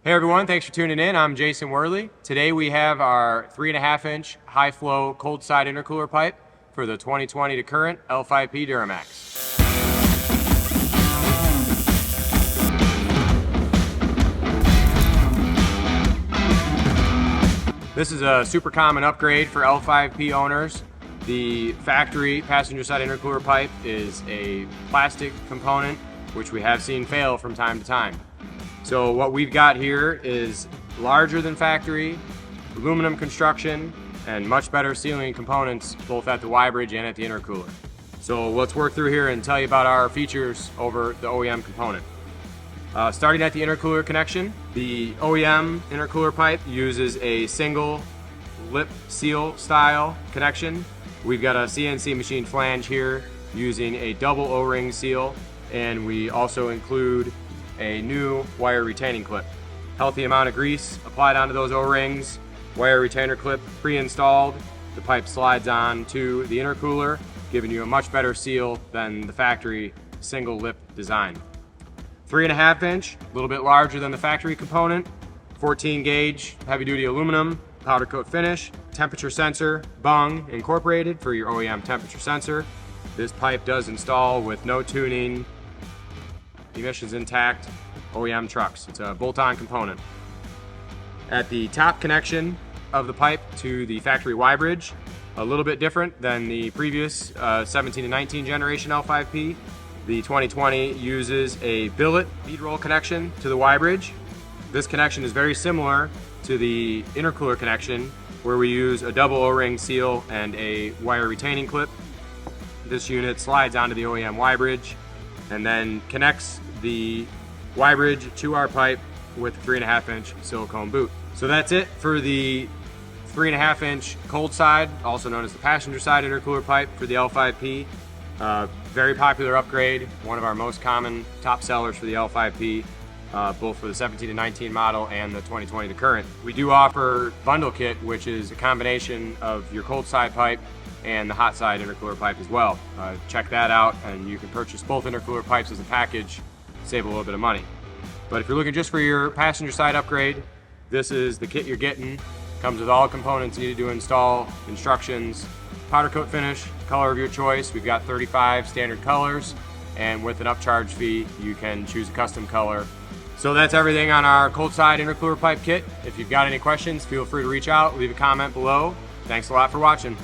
Hey everyone, thanks for tuning in. I'm Jason Wehrli. Today we have our 3.5-inch high flow cold side intercooler pipe for the 2020 to current L5P Duramax. This is a super common upgrade for L5P owners. The factory passenger side intercooler pipe is a plastic component which we have seen fail from time to time. So what we've got here is larger than factory, aluminum construction, and much better sealing components both at the Y bridge and at the intercooler. So let's work through here and tell you about our features over the OEM component. Starting at the intercooler connection, the OEM intercooler pipe uses a single lip seal style connection. We've got a CNC machine flange here using a double O-ring seal, and we also include a new wire retaining clip. Healthy amount of grease applied onto those O-rings, wire retainer clip pre-installed. The pipe slides on to the intercooler, giving you a much better seal than the factory single lip design. 3.5 inch, a little bit larger than the factory component, 14 gauge heavy duty aluminum, powder coat finish, temperature sensor, bung incorporated for your OEM temperature sensor. This pipe does install with no tuning, emissions intact, OEM trucks. It's a bolt-on component. At the top connection of the pipe to the factory Y bridge, a little bit different than the previous 17 to 19 generation L5P. The 2020 uses a billet bead roll connection to the Y bridge. This connection is very similar to the intercooler connection, where we use a double O-ring seal and a wire retaining clip. This unit slides onto the OEM Y bridge and then connects the Y bridge to our pipe with a 3.5 inch silicone boot. So that's it for the 3.5 inch cold side, also known as the passenger side intercooler pipe for the L5P. Very popular upgrade, one of our most common top sellers for the L5P, both for the 17 to 19 model and the 2020 to current. We do offer bundle kit, which is a combination of your cold side pipe and the hot side intercooler pipe as well. Check that out, and you can purchase both intercooler pipes as a package, save a little bit of money. But if you're looking just for your passenger side upgrade, this is the kit you're getting. Comes with all components needed to install, instructions, powder coat finish, color of your choice. We've got 35 standard colors, and with an upcharge fee, you can choose a custom color. So that's everything on our cold side intercooler pipe kit. If you've got any questions, feel free to reach out, leave a comment below. Thanks a lot for watching.